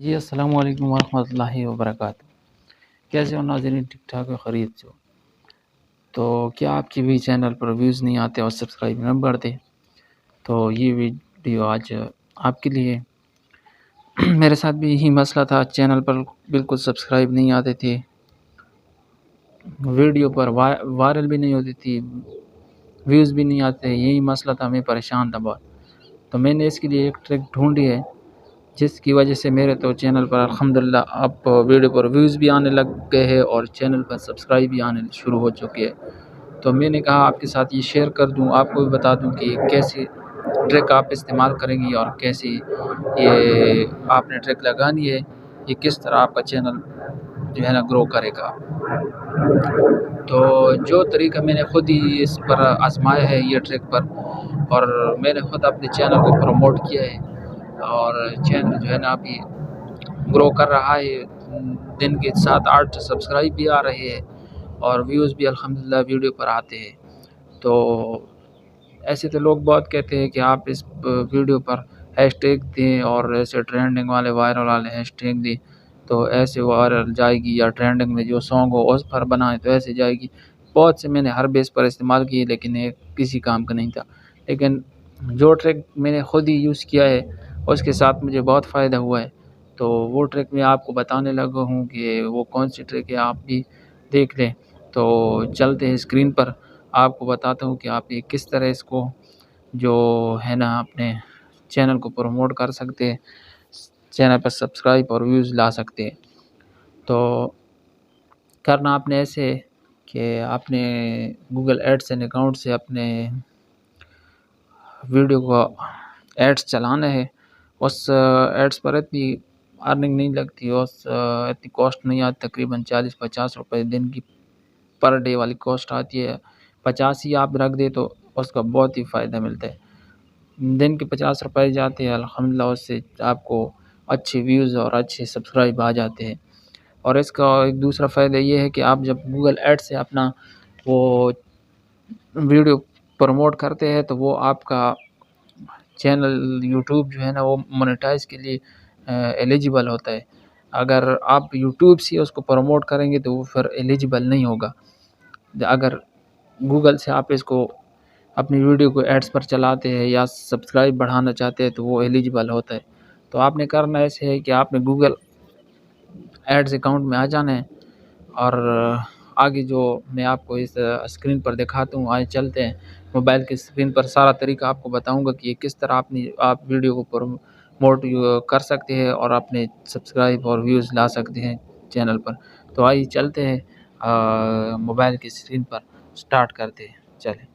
جی السلام علیکم ورحمۃ اللہ وبرکاتہ۔ کیسے ہو ناظرین؟ ٹھیک ٹھاک ہو؟ خیریت سے ہو؟ تو کیا آپ کے بھی چینل پر ویوز نہیں آتے اور سبسکرائب نہ بڑھتے؟ تو یہ ویڈیو آج آپ کے لیے۔ میرے ساتھ بھی یہی مسئلہ تھا، چینل پر بالکل سبسکرائب نہیں آتے تھے، ویڈیو پر وائرل بھی نہیں ہوتی تھی، ویوز بھی نہیں آتے، یہی مسئلہ تھا، میں پریشان تھا بہت۔ تو میں نے اس کے لیے ایک ٹرک ڈھونڈی ہے، جس کی وجہ سے میرے تو چینل پر الحمدللہ اب ویڈیو پر ویوز بھی آنے لگ گئے ہیں اور چینل پر سبسکرائب بھی آنے شروع ہو چکے ہیں۔ تو میں نے کہا آپ کے ساتھ یہ شیئر کر دوں، آپ کو بھی بتا دوں کہ کیسی ٹرک آپ استعمال کریں گی اور کیسی یہ آپ نے ٹرک لگانی ہے، یہ کس طرح آپ کا چینل جو ہے نا گرو کرے گا۔ تو جو طریقہ میں نے خود ہی اس پر آزمایا ہے یہ ٹرک پر، اور میں نے خود اپنے چینل کو پروموٹ کیا ہے، اور چینل جو ہے نا ابھی گرو کر رہا ہے، دن کے 7-8 سبسکرائب بھی آ رہے ہیں اور ویوز بھی الحمدللہ ویڈیو پر آتے ہیں۔ تو ایسے تو لوگ بہت کہتے ہیں کہ آپ اس ویڈیو پر ہیش ٹیگ دیں اور ایسے ٹرینڈنگ والے وائرل والے ہیش ٹیگ دیں تو ایسے وائرل جائے گی، یا ٹرینڈنگ میں جو سانگ ہو اس پر بنائیں تو ایسے جائے گی۔ بہت سے میں نے ہر بیس پر استعمال کیے، لیکن یہ کسی کام کا نہیں تھا۔ لیکن جو ٹرک میں نے خود ہی یوز کیا ہے اس کے ساتھ مجھے بہت فائدہ ہوا ہے، تو وہ ٹرک میں آپ کو بتانے لگا ہوں کہ وہ کون سی ٹرک ہے، آپ بھی دیکھ لیں۔ تو چلتے ہیں اسکرین پر، آپ کو بتاتا ہوں کہ آپ یہ کس طرح اس کو جو ہے نا اپنے چینل کو پروموٹ کر سکتے ہیں، چینل پر سبسکرائب اور ویوز لا سکتے ہیں۔ تو کرنا آپ نے ایسے کہ آپ نے گوگل ایڈسن اکاؤنٹ سے اپنے ویڈیو کو ایڈس چلانا ہے۔ اس ایڈس پر اتنی ارننگ نہیں لگتی، اتنی کاسٹ نہیں آتی، تقریباً 40-50 روپے دن کی پر ڈے والی کاسٹ آتی ہے۔ 50 ہی آپ رکھ دے تو اس کا بہت ہی فائدہ ملتا ہے، دن کے 50 روپے جاتے ہیں الحمدللہ، اس سے آپ کو اچھے ویوز اور اچھے سبسکرائب آ جاتے ہیں۔ اور اس کا ایک دوسرا فائدہ یہ ہے کہ آپ جب گوگل ایڈ سے اپنا وہ ویڈیو پروموٹ کرتے ہیں تو وہ آپ کا چینل یوٹیوب جو ہے نا وہ مونیٹائز کے لیے ایلیجیبل ہوتا ہے۔ اگر آپ یوٹیوب سے اس کو پروموٹ کریں گے تو وہ پھر ایلیجیبل نہیں ہوگا۔ اگر گوگل سے آپ اس کو اپنی ویڈیو کو ایڈس پر چلاتے ہیں یا سبسکرائب بڑھانا چاہتے ہیں تو وہ ایلیجیبل ہوتا ہے۔ تو آپ نے کرنا ایسے ہے کہ آپ نے گوگل ایڈز اکاؤنٹ میں آ جانا ہے، اور آگے جو میں آپ کو اس اسکرین پر دکھاتا ہوں، آئے چلتے ہیں موبائل کی اسکرین پر، سارا طریقہ آپ کو بتاؤں گا کہ یہ کس طرح آپ ویڈیو کو پروموٹ کر سکتے ہیں اور اپنے سبسکرائب اور ویوز لا سکتے ہیں چینل پر۔ تو آئیے چلتے ہیں موبائل کی اسکرین پر، سٹارٹ کرتے ہیں، چلیں۔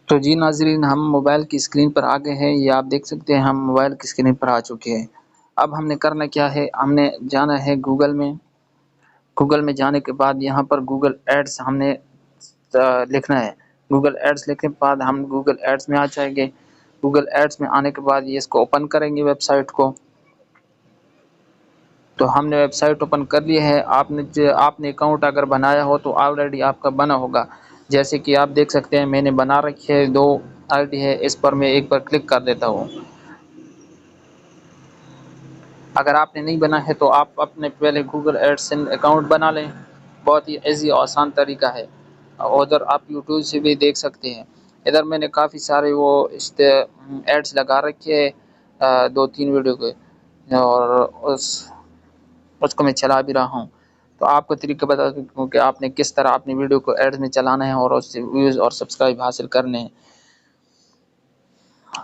تو جی ناظرین، ہم موبائل کی اسکرین پر آ گئے ہیں، یہ آپ دیکھ سکتے ہیں ہم موبائل کی اسکرین پر آ چکے ہیں۔ اب ہم نے کرنا کیا ہے، ہم نے جانا ہے گوگل میں۔ گوگل میں جانے کے بعد یہاں پر گوگل ایڈس ہم نے لکھنا ہے۔ گوگل ایڈس لکھنے کے بعد ہم گوگل ایڈس میں آ جائیں گے۔ گوگل ایڈس میں آنے کے بعد یہ اس کو اوپن کریں گے، ویب سائٹ کو۔ تو ہم نے ویب سائٹ اوپن کر لی ہے۔ آپ نے اکاؤنٹ اگر بنایا ہو تو آلریڈی آپ کا بنا ہوگا، جیسے کہ آپ دیکھ سکتے ہیں میں نے بنا رکھی ہے، 2 ID ہے، اس پر میں ایک پر کلک کر دیتا ہوں۔ اگر آپ نے نہیں بنا ہے تو آپ اپنے پہلے گوگل ایڈسن اکاؤنٹ بنا لیں، بہت ہی ایزی اور آسان طریقہ ہے۔ ادھر آپ یوٹیوب سے بھی دیکھ سکتے ہیں۔ ادھر میں نے کافی سارے وہ ایڈس لگا رکھے ہیں، 2-3 ویڈیو کے، اور اس کو میں چلا بھی رہا ہوں۔ تو آپ کو طریقہ بتا دوں کہ آپ نے کس طرح اپنی ویڈیو کو ایڈز میں چلانا ہے اور اس سے ویوز اور سبسکرائب حاصل کرنے ہیں۔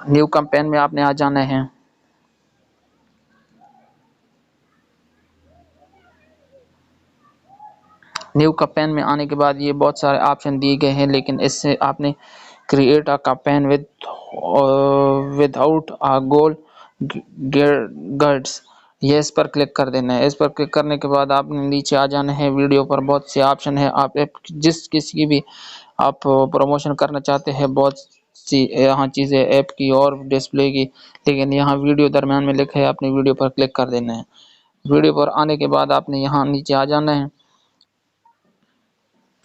نیو کمپین میں آپ نے آ جانا ہے۔ نیو کمپین میں آنے کے بعد یہ بہت سارے آپشن دیے گئے ہیں، لیکن اس سے آپ نے create a campaign with out a goal guides, یہ اس پر کلک کر دینا ہے۔ اس پر کلک کرنے کے بعد آپ نے نیچے آ جانا ہے۔ ویڈیو پر بہت سے آپشن ہیں، آپ جس کسی کی بھی آپ پروموشن کرنا چاہتے ہیں، بہت سی یہاں چیزیں ایپ کی اور ڈسپلے کی، لیکن یہاں ویڈیو درمیان میں لکھا ہے، اپنی ویڈیو پر کلک کر دینا ہے۔ ویڈیو پر آنے کے بعد آپ نے یہاں نیچے آ جانا ہے۔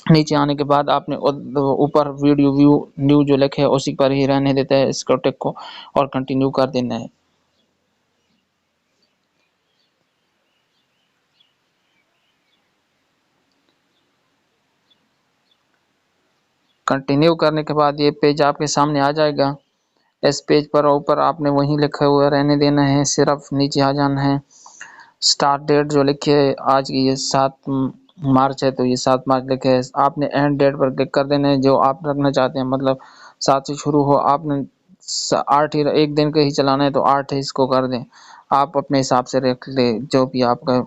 نیچے آنے کے بعد آپ نے اوپر ویڈیو ویو نیو جو لکھے ہے اسی پر ہی رہنے دیتا ہے اس کو ٹک کو، اور کنٹینیو کر دینا ہے۔ کنٹینیو کرنے کے بعد یہ پیج آپ کے سامنے آ جائے گا. اس پیج پر اوپر آپ نے وہیں لکھا ہوا رہنے دینا ہے، صرف نیچے آ جانا ہے. سٹارٹ ڈیٹ جو لکھے ہے آج کی یہ 7 مارچ ہے، تو یہ 7 مارچ لکھے ہے. آپ نے اینڈ ڈیٹ پر کلک کر دینا ہے جو آپ رکھنا چاہتے ہیں، مطلب 7 سے شروع ہو. آپ نے 8 ہی ایک دن کا ہی چلانا ہے تو 8 ہی اس کو کر دیں. آپ اپنے حساب سے رکھ لیں جو بھی آپ کا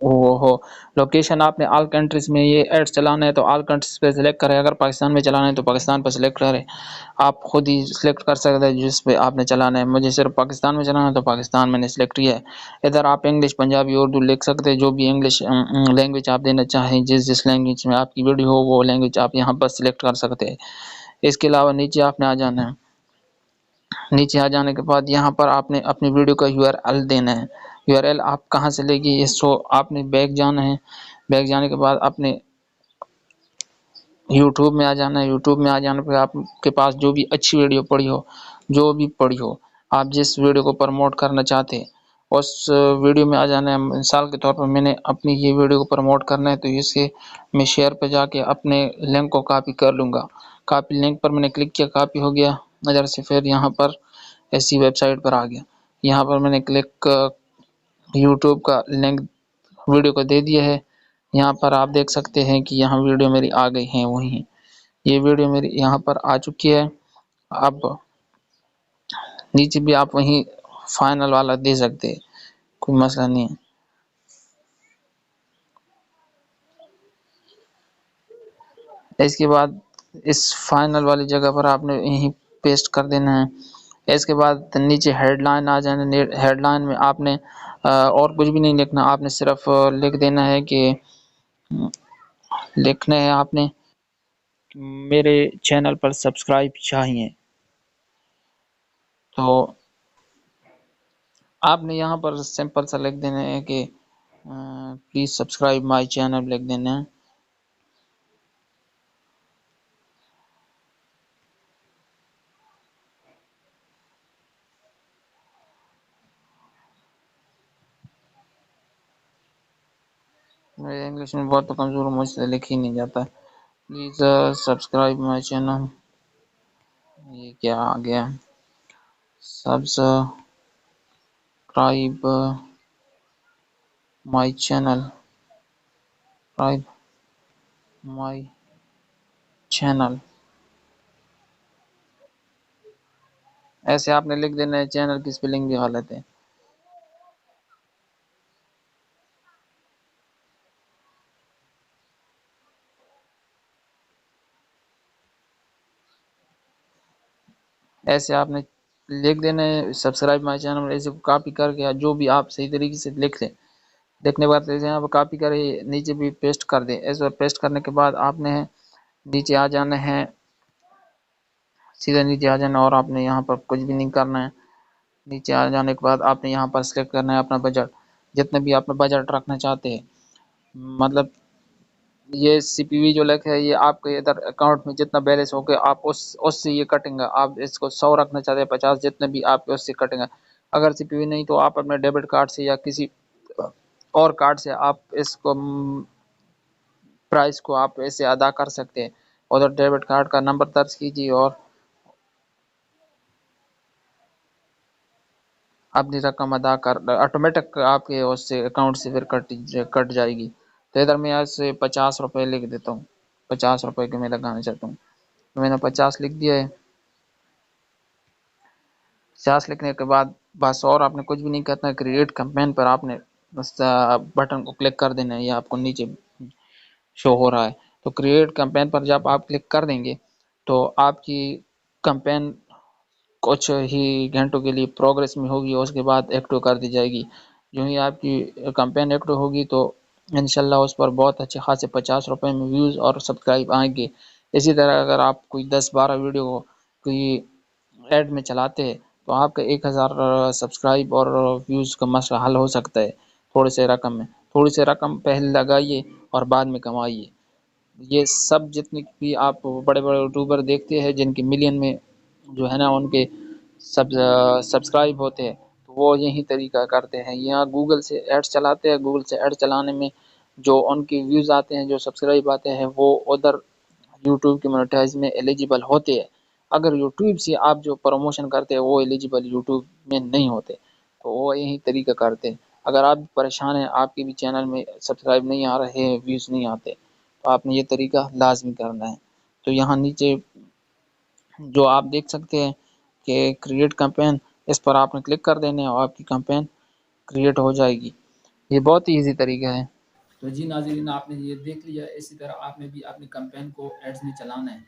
وہ ہو. لوکیشن آپ نے آل کنٹریز میں یہ ایڈ چلانا ہے تو آل کنٹریز پہ سلیکٹ کریں. اگر پاکستان میں چلانا ہے تو پاکستان پہ سلیکٹ کریں. آپ خود ہی سلیکٹ کر سکتے ہیں جس پہ آپ نے چلانا ہے. مجھے صرف پاکستان میں چلانا ہے تو پاکستان میں نے سلیکٹ کیا ہے. ادھر آپ انگلش، پنجابی، اردو لکھ سکتے ہیں، جو بھی انگلش لینگویج آپ دینا چاہیں. جس لینگویج میں آپ کی ویڈیو ہو وہ لینگویج آپ یہاں پر سلیکٹ کر سکتے ہیں. اس کے علاوہ نیچے آپ نے آ جانا ہے. نیچے آ جانے کے بعد یہاں پر آپ نے اپنی ویڈیو کا URL دینا ہے. URL آپ کہاں سے لے گی، اس کو آپ نے بیک جانا ہے. بیک جانے کے بعد آپ نے یوٹیوب میں آ جانا ہے. یوٹیوب میں آ جانے پہ آپ کے پاس جو بھی اچھی ویڈیو پڑی ہو، جو بھی پڑی ہو، آپ جس ویڈیو کو پروموٹ کرنا چاہتے ہیں اس ویڈیو میں آ جانا ہے. مثال کے طور پر میں نے اپنی یہ ویڈیو کو پروموٹ کرنا ہے تو اسے میں شیئر پہ جا کے اپنے لنک کو کاپی کر لوں گا. کاپی لنک پر میں نے کلک کیا، کاپی ہو گیا. ادھر سے پھر یہاں پر ایسی ویب سائٹ پر آ گیا. یہاں پر میں نے کلک یوٹیوب کا لنک ویڈیو کو دے دیا ہے. یہاں پر آپ دیکھ سکتے ہیں کہ یہاں ویڈیو میری آ گئی ہیں. وہیں یہ ویڈیو میری یہاں پر آ چکی ہے. اب نیچے بھی آپ وہیں فائنل والا دے سکتے ہیں، کوئی مسئلہ نہیں ہے. اس کے بعد اس فائنل والی جگہ پر آپ نے یہیں پیسٹ کر دینا ہے. اس کے بعد نیچے ہیڈ لائن آ جانا. ہیڈ لائن میں آپ نے اور کچھ بھی نہیں لکھنا. آپ نے صرف لکھ دینا ہے کہ لکھنا ہے آپ نے میرے چینل پر سبسکرائب چاہیے. تو آپ نے یہاں پر سمپل سا لکھ دینا ہے کہ پلیز سبسکرائب مائی چینل لکھ دینا ہے. میرے انگلش میں بہت کمزور، مجھ سے لکھ ہی نہیں جاتا. Please subscribe my channel. یہ کیا آ گیا، subscribe my channel. My channel ایسے آپ نے لکھ دینا ہے. چینل کی سپیلنگ بھی غلط ہے. ایسے آپ نے لکھ دینا ہے سبسکرائب مائی چینل. ایسے کاپی کر کے جو بھی آپ صحیح طریقے سے لکھ لیں. لکھنے کے بعد یہاں پر کاپی کرے نیچے بھی پیسٹ کر دیں. ایسے پیسٹ کرنے کے بعد آپ نے نیچے آ جانا ہے، سیدھا نیچے آ جانا اور آپ نے یہاں پر کچھ بھی نہیں کرنا ہے. نیچے آ جانے کے بعد آپ نے یہاں پر سلیکٹ کرنا ہے اپنا بجٹ، جتنے بھی آپ بجٹ رکھنا چاہتے ہیں. مطلب یہ CPV جو لکھا ہے یہ آپ کے ادھر اکاؤنٹ میں جتنا بیلنس ہو گیا آپ اس سے یہ کٹیں گا. آپ اس کو 100 رکھنا چاہتے ہیں، 50 جتنے بھی آپ کے اس سے کٹیں گا. اگر CPV نہیں تو آپ اپنے ڈیبٹ کارڈ سے یا کسی اور کارڈ سے آپ اس کو پرائس کو آپ ایسے ادا کر سکتے ہیں. ادھر ڈیبٹ کارڈ کا نمبر درج کیجیے اور اپنی رقم ادا کر آٹومیٹک آپ کے اس سے اکاؤنٹ سے پھر کٹ جائے گی. تو ادھر میں یہاں سے 50 روپے لکھ دیتا ہوں. 50 روپے کے میں لگانا چاہتا ہوں. میں نے 50 لکھ دیا ہے. 50 لکھنے کے بعد بس اور آپ نے کچھ بھی نہیں کرنا ہے. کریٹ کمپین پر آپ نے بس بٹن کو کلک کر دینا ہے. یہ آپ کو نیچے شو ہو رہا ہے. تو کریٹ کمپین پر جب آپ کلک کر دیں گے تو آپ کی کمپین کچھ ہی گھنٹوں کے لیے پروگریس میں ہوگی اور اس کے بعد ایکٹیو کر دی جائے گی. جو ہی آپ کی کمپین ایکٹیو ہوگی تو انشاءاللہ اس پر بہت اچھے خاصے 50 روپے میں ویوز اور سبسکرائب آئیں گے. اسی طرح اگر آپ کوئی 10-12 ویڈیو کوئی ایڈ میں چلاتے ہیں تو آپ کا 1000 سبسکرائب اور ویوز کا مسئلہ حل ہو سکتا ہے. تھوڑی سی رقم پہلے لگائیے اور بعد میں کمائیے. یہ سب جتنے بھی آپ بڑے بڑے یوٹیوبر دیکھتے ہیں جن کے ملین میں جو ہے نا ان کے سبسکرائب ہوتے ہیں تو وہ یہی طریقہ کرتے ہیں. یہاں گوگل سے ایڈس چلاتے ہیں. گوگل سے ایڈ چلانے میں جو ان کی ویوز آتے ہیں، جو سبسکرائب آتے ہیں، وہ ادھر یوٹیوب کی مونیٹائز میں ایلیجیبل ہوتے ہیں. اگر یوٹیوب سے آپ جو پروموشن کرتے ہیں وہ ایلیجیبل یوٹیوب میں نہیں ہوتے تو وہ یہی طریقہ کرتے ہیں. اگر آپ پریشان ہیں، آپ کے بھی چینل میں سبسکرائب نہیں آ رہے ہیں، ویوز نہیں آتے، تو آپ نے یہ طریقہ لازمی کرنا ہے. تو یہاں نیچے جو آپ دیکھ سکتے ہیں کہ کریٹ کمپین، اس پر آپ نے کلک کر دینے اور آپ کی کمپین کریٹ ہو جائے گی. یہ بہت ہی ایزی طریقہ ہے. تو جی ناظرین، آپ نے یہ دیکھ لیا. اسی طرح آپ نے بھی اپنی کمپین کو ایڈز میں چلانا ہے.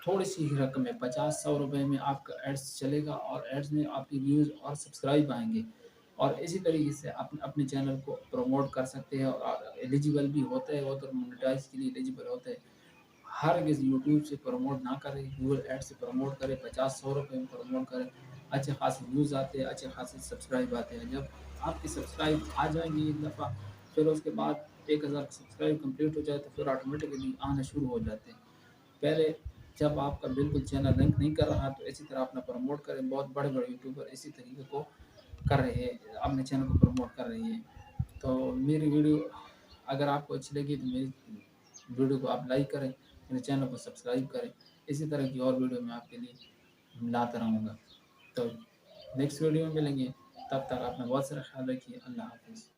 تھوڑی سی ہی رقم ہے، 50-100 روپے میں آپ کا ایڈز چلے گا اور ایڈز میں آپ کی ویوز اور سبسکرائب آئیں گے. اور اسی طریقے سے اپنے چینل کو پروموٹ کر سکتے ہیں اور ایلیجیبل بھی ہوتا ہے. وہ تو مونیٹائز کے لیے ایلیجیبل ہوتا ہے. ہر کسی یوٹیوب سے پروموٹ نہ کرے، گوگل ایڈ سے پروموٹ کرے، 50-100 روپے میں پروموٹ کرے. اچھے خاصے ویوز آتے ہیں، اچھے خاصے سبسکرائب آتے ہیں. جب آپ کی سبسکرائب آ جائیں گی ایک دفعہ، پھر اس کے بعد 1000 سبسکرائب کمپلیٹ ہو جائے تو پھر آٹومیٹکلی آنا شروع ہو جاتے ہیں. پہلے جب آپ کا بالکل چینل رینک نہیں کر رہا تو اسی طرح اپنا پروموٹ کریں. بہت بڑے بڑے یوٹیوبر اسی طریقے کو کر رہے ہیں، اپنے چینل کو پروموٹ کر رہے ہیں. تو میری ویڈیو اگر آپ کو اچھی لگی تو میری ویڈیو کو آپ لائک کریں، میرے چینل کو سبسکرائب کریں. اسی طرح کی اور ویڈیو میں آپ کے لیے لاتا رہوں گا. تو نیکسٹ ویڈیو میں ملیں گے. تب تک اپنا بہت سارا خیال رکھیے. اللہ حافظ.